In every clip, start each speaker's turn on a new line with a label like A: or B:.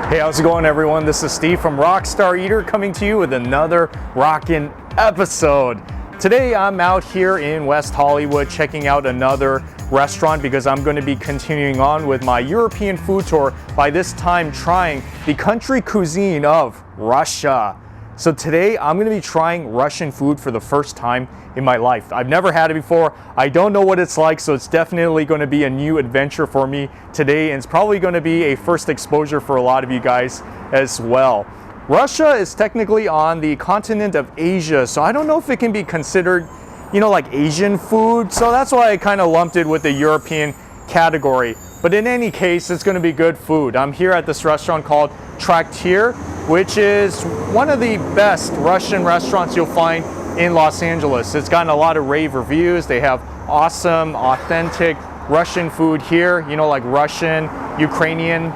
A: Hey, how's it going, everyone? This is Steve from Rockstar Eater coming to you with another rockin' episode. Today I'm out here in West Hollywood checking out another restaurant because I'm going to be continuing on with my European food tour, by this time trying the country cuisine of Russia. So today I'm going to be trying Russian food for the first time in my life. I've never had it before. I don't know what it's like, so it's definitely going to be a new adventure for me today, and it's probably going to be a first exposure for a lot of you guys as well. Russia is technically on the continent of Asia, so I don't know if it can be considered, like Asian food. So that's why I kind of lumped it with the European category. But in any case, it's going to be good food. I'm here at this restaurant called Traktir, which is one of the best Russian restaurants you'll find in Los Angeles. It's gotten a lot of rave reviews. They have awesome, authentic Russian food here, like Russian, Ukrainian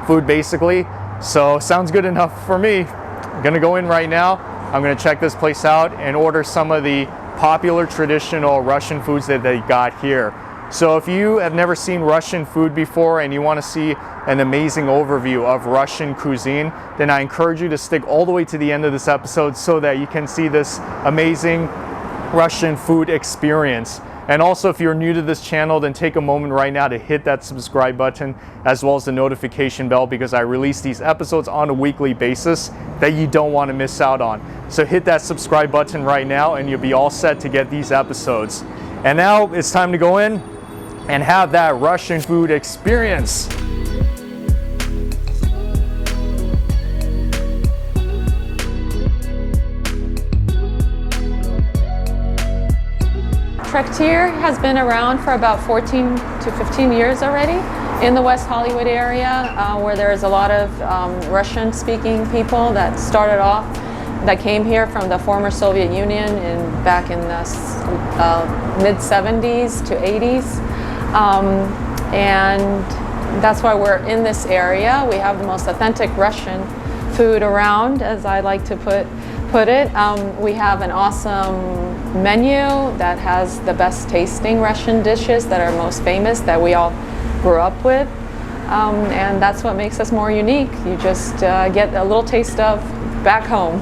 A: food basically. So sounds good enough for me. I'm gonna go in right now. I'm gonna check this place out and order some of the popular traditional Russian foods that they got here. So if you have never seen Russian food before and you want to see an amazing overview of Russian cuisine, then I encourage you to stick all the way to the end of this episode so that you can see this amazing Russian food experience. And also, if you're new to this channel, then take a moment right now to hit that subscribe button as well as the notification bell, because I release these episodes on a weekly basis that you don't want to miss out on. So hit that subscribe button right now and you'll be all set to get these episodes. And now it's time to go in and have that Russian food experience.
B: Traktir has been around for about 14 to 15 years already in the West Hollywood area, where there's a lot of Russian-speaking people that started off, that came here from the former Soviet Union back in the mid-70s to 80s. And that's why we're in this area. We have the most authentic Russian food around, as I like to put it. We have an awesome menu that has the best tasting Russian dishes that are most famous, that we all grew up with. And that's what makes us more unique. You just get a little taste of back home.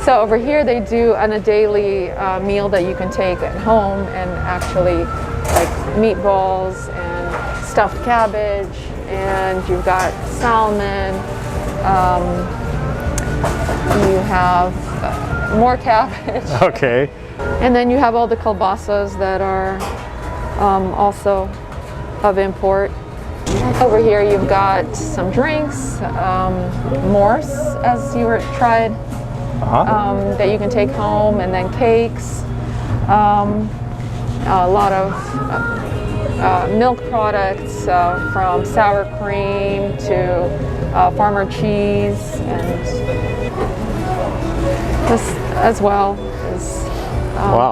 B: So over here they do on a daily meal that you can take at home, and actually like meatballs and stuffed cabbage, and you've got salmon, you have more cabbage.
A: Okay.
B: And then you have all the kielbasas that are also of import. Over here you've got some drinks, morse, as you tried, that you can take home, and then cakes, a lot of milk products, from sour cream to farmer cheese, and this as well is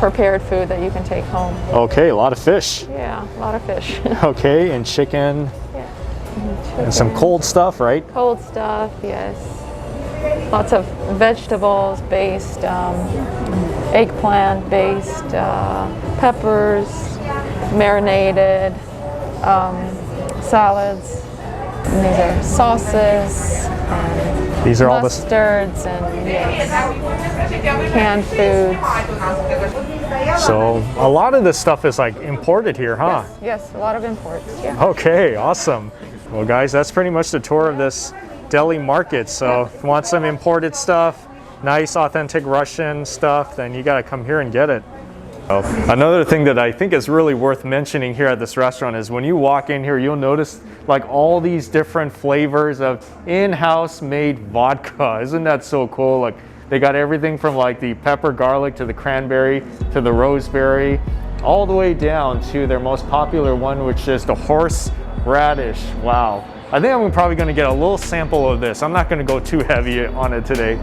B: prepared food that you can take home.
A: Okay, a lot of fish.
B: Yeah, a lot of fish.
A: Okay, and chicken.
B: Yeah.
A: And some cold stuff, right?
B: Cold stuff, yes. Lots of vegetables-based, eggplant-based, peppers, marinated, salads. And these are sauces, and
A: these are all the
B: mustards, and canned foods.
A: So a lot of this stuff is like imported here, huh?
B: Yes, a lot of imports. Yeah.
A: Okay, awesome. Well, guys, that's pretty much the tour of this deli market. So if you want some imported stuff, nice authentic Russian stuff, then you got to come here and get it. Another thing that I think is really worth mentioning here at this restaurant is when you walk in here, you'll notice like all these different flavors of in-house made vodka. Isn't that so cool? Like they got everything from like the pepper garlic to the cranberry to the roseberry, all the way down to their most popular one, which is the horseradish. Wow. I think I'm probably going to get a little sample of this. I'm not going to go too heavy on it today.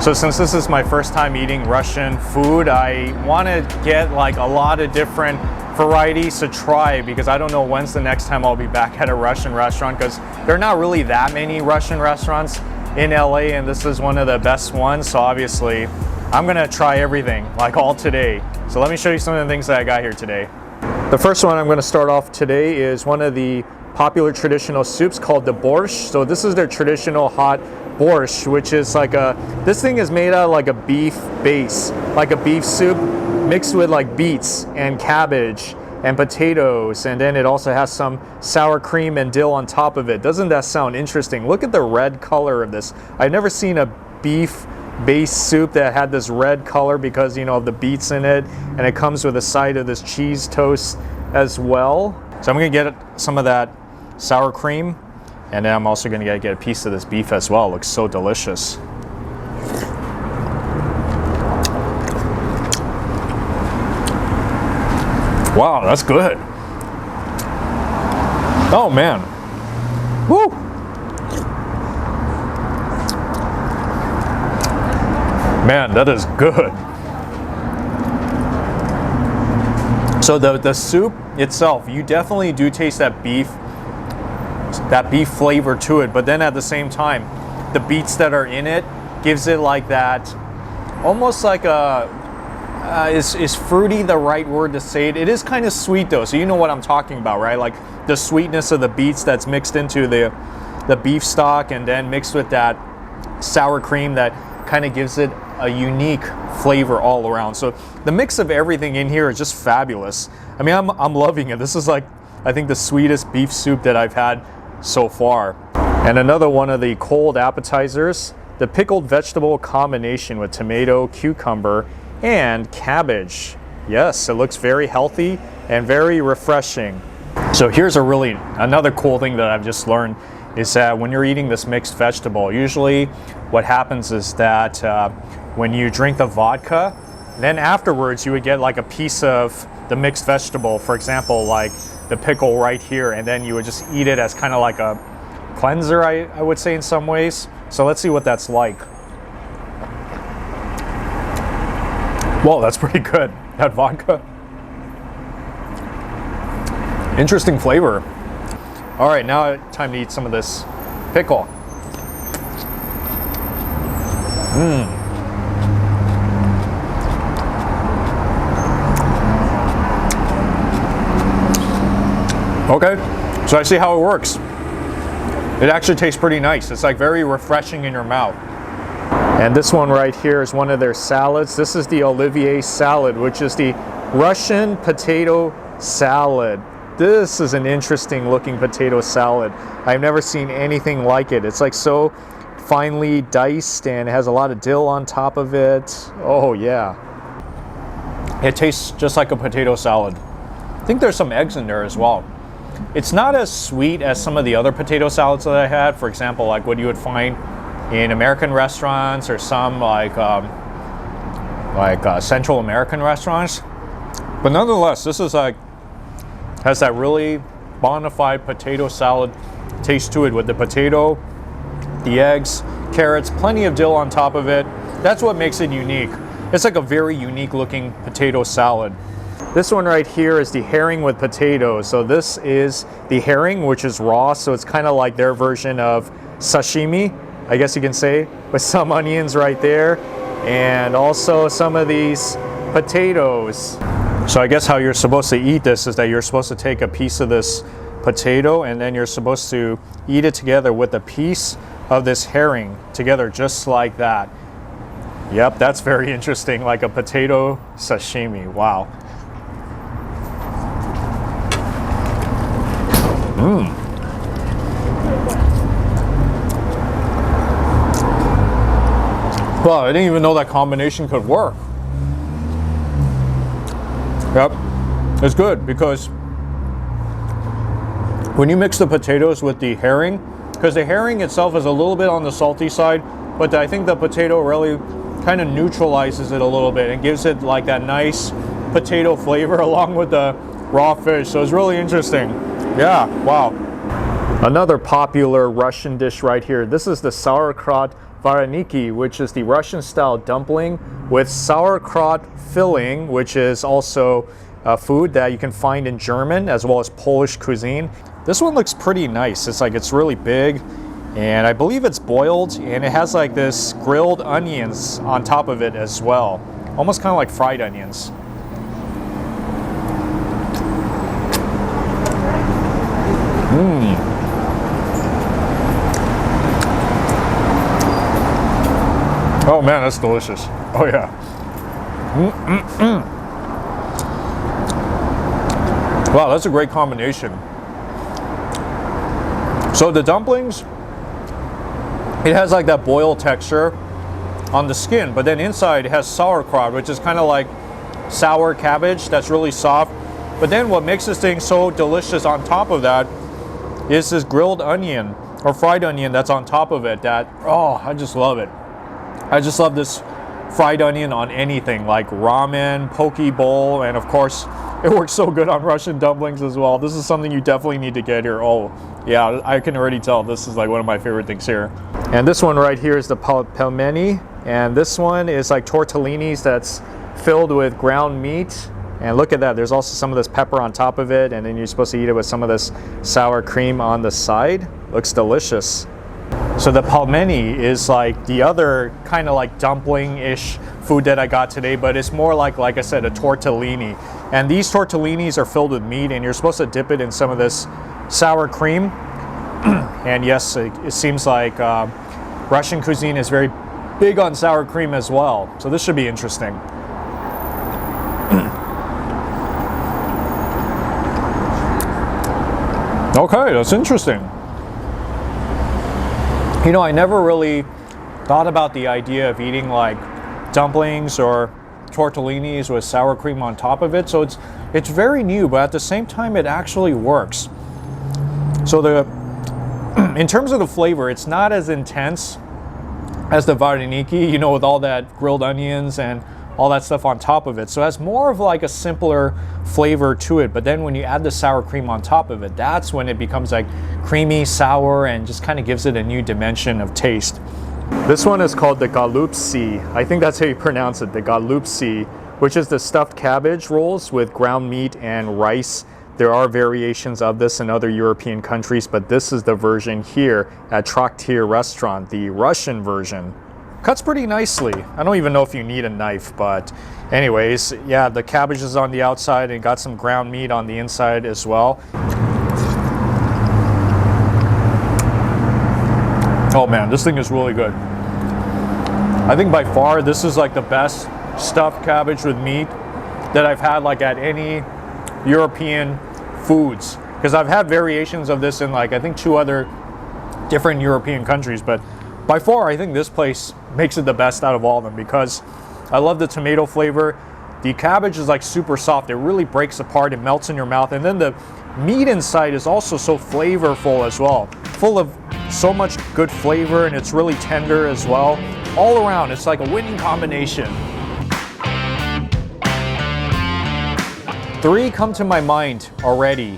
A: So since this is my first time eating Russian food, I want to get like a lot of different varieties to try, because I don't know when's the next time I'll be back at a Russian restaurant, because there are not really that many Russian restaurants in LA, and this is one of the best ones. So obviously, I'm gonna try everything, like all today. So let me show you some of the things that I got here today. The first one I'm gonna start off today is one of the popular traditional soups called the Porscht. So this is their traditional hot borscht, which is like this thing is made out of like a beef base, like a beef soup mixed with like beets and cabbage and potatoes, and then it also has some sour cream and dill on top of it. Doesn't that sound interesting? Look at the red color of this. I've never seen a beef base soup that had this red color because, you know, of the beets in it, and it comes with a side of this cheese toast as well. So I'm gonna get some of that sour cream, and then I'm also gonna get a piece of this beef as well. It looks so delicious. Wow, that's good. Oh man. Woo! Man, that is good. So the soup itself, you definitely do taste that beef flavor to it, but then at the same time, the beets that are in it gives it like that, almost like a, is fruity the right word to say it? It is kind of sweet though, so you know what I'm talking about, right? Like the sweetness of the beets that's mixed into the beef stock, and then mixed with that sour cream that kind of gives it a unique flavor all around. So the mix of everything in here is just fabulous. I mean, I'm loving it. This is like, I think, the sweetest beef soup that I've had so far. And another one of the cold appetizers, the pickled vegetable combination with tomato, cucumber, and cabbage. Yes, it looks very healthy and very refreshing. So here's another cool thing that I've just learned is that when you're eating this mixed vegetable, usually what happens is that when you drink the vodka, then afterwards you would get like a piece of the mixed vegetable, for example, like the pickle right here, and then you would just eat it as kind of like a cleanser, I would say, in some ways. So let's see what that's like. Whoa, that's pretty good, that vodka. Interesting flavor. All right, now time to eat some of this pickle. Okay, so I see how it works. It actually tastes pretty nice. It's like very refreshing in your mouth. And this one right here is one of their salads. This is the Olivier Salad, which is the Russian potato salad. This is an interesting looking potato salad. I've never seen anything like it. It's like so finely diced, and it has a lot of dill on top of it. Oh yeah. It tastes just like a potato salad. I think there's some eggs in there as well. It's not as sweet as some of the other potato salads that I had. For example, like what you would find in American restaurants, or some like Central American restaurants. But nonetheless, this is like, has that really bona fide potato salad taste to it, with the potato, the eggs, carrots, plenty of dill on top of it. That's what makes it unique. It's like a very unique looking potato salad. This one right here is the herring with potatoes. So this is the herring, which is raw, so it's kind of like their version of sashimi, I guess you can say, with some onions right there, and also some of these potatoes. So I guess how you're supposed to eat this is that you're supposed to take a piece of this potato, and then you're supposed to eat it together with a piece of this herring together, just like that. Yep, that's very interesting, like a potato sashimi. Wow. Well, I didn't even know that combination could work. Yep, it's good because when you mix the potatoes with the herring, because the herring itself is a little bit on the salty side, but I think the potato really kind of neutralizes it a little bit and gives it like that nice potato flavor along with the raw fish. So it's really interesting. Yeah, wow. Another popular Russian dish right here. This is the sauerkraut Vareniki, which is the Russian style dumpling with sauerkraut filling, which is also food that you can find in German as well as Polish cuisine. This one looks pretty nice. It's like, it's really big, And I believe it's boiled, and it has like this grilled onions on top of it as well. Almost kind of like fried onions. Oh man, that's delicious. Oh yeah. Wow, that's a great combination. So the dumplings, it has like that boiled texture on the skin, but then inside it has sauerkraut, which is kind of like sour cabbage that's really soft. But then what makes this thing so delicious on top of that is this grilled onion or fried onion that's on top of it that, oh, I just love it. I just love this fried onion on anything like ramen, poke bowl, and of course it works so good on Russian dumplings as well. This is something you definitely need to get here. Oh yeah, I can already tell this is like one of my favorite things here. And this one right here is the pelmeni, and this one is like tortellinis that's filled with ground meat. And look at that, there's also some of this pepper on top of it, and then you're supposed to eat it with some of this sour cream on the side. Looks delicious. So the pelmeni is like the other kind of like dumpling-ish food that I got today, but it's more like I said, a tortellini. And these tortellinis are filled with meat, and you're supposed to dip it in some of this sour cream. And yes, it seems like Russian cuisine is very big on sour cream as well. So this should be interesting. Okay, that's interesting. You know, I never really thought about the idea of eating like dumplings or tortellinis with sour cream on top of it. So it's very new, but at the same time, it actually works. So in terms of the flavor, it's not as intense as the Vareniki, you know, with all that grilled onions and all that stuff on top of it. So it has more of like a simpler flavor to it. But then when you add the sour cream on top of it, that's when it becomes like creamy, sour, and just kind of gives it a new dimension of taste. This one is called the galupsi. I think that's how you pronounce it, the galupsi, which is the stuffed cabbage rolls with ground meat and rice. There are variations of this in other European countries, but this is the version here at Traktir restaurant, the Russian version. Cuts pretty nicely. I don't even know if you need a knife, but anyways, yeah, the cabbage is on the outside and got some ground meat on the inside as well. Oh man, this thing is really good. I think by far this is like the best stuffed cabbage with meat that I've had like at any European foods, because I've had variations of this in like I think 2 other different European countries, but by far I think this place makes it the best out of all of them because I love the tomato flavor. The cabbage is like super soft. It really breaks apart. It melts in your mouth, and then the meat inside is also so flavorful as well, full of so much good flavor, and it's really tender as well. All around, it's like a winning combination. 3 come to my mind already.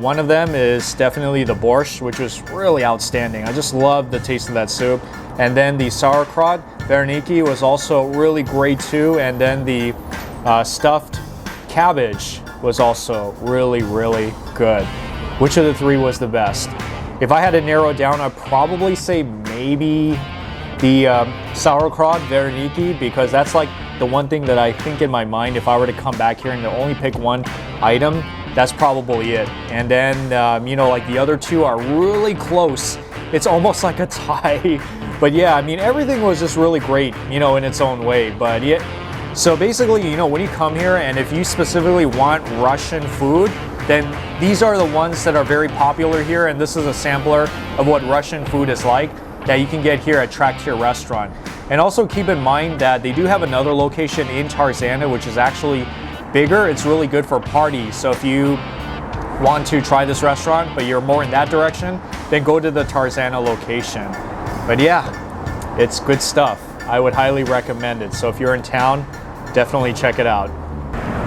A: One of them is definitely the borscht, which was really outstanding. I just love the taste of that soup. And then the sauerkraut, Vareniki, was also really great too. And then the stuffed cabbage was also really, really good. Which of the 3 was the best? If I had to narrow it down, I'd probably say maybe the sauerkraut, Vareniki, because that's like the one thing that I think in my mind, if I were to come back here and to only pick one item, that's probably it. And then, you know, like the other 2 are really close. It's almost like a tie. But yeah, I mean, everything was just really great, you know, in its own way. But yeah, so basically, you know, when you come here and if you specifically want Russian food, then these are the ones that are very popular here. And this is a sampler of what Russian food is like that you can get here at Traktir restaurant. And also keep in mind that they do have another location in Tarzana, which is actually bigger. It's really good for parties. So if you want to try this restaurant, but you're more in that direction, then go to the Tarzana location. But yeah, it's good stuff. I would highly recommend it. So if you're in town, definitely check it out.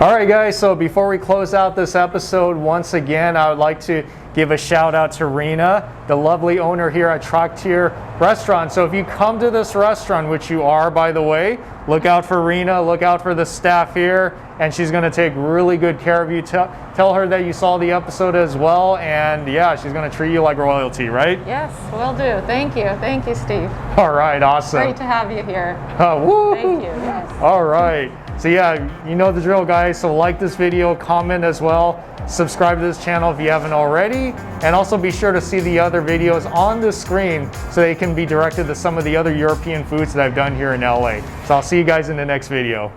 A: All right, guys, so before we close out this episode, once again, I would like to give a shout out to Rena, the lovely owner here at Traktir restaurant. So if you come to this restaurant, which you are, by the way, look out for Rena, look out for the staff here, and she's gonna take really good care of you. Tell her that you saw the episode as well, and yeah, she's gonna treat you like royalty, right?
B: Yes, will do. Thank you, Steve.
A: All right, awesome.
B: Great to have you here.
A: Woo!
B: Thank you. Yes.
A: All right. So yeah, you know the drill, guys. So like this video, comment as well, subscribe to this channel if you haven't already, and also be sure to see the other videos on the screen so they can be directed to some of the other European foods that I've done here in LA. So I'll see you guys in the next video.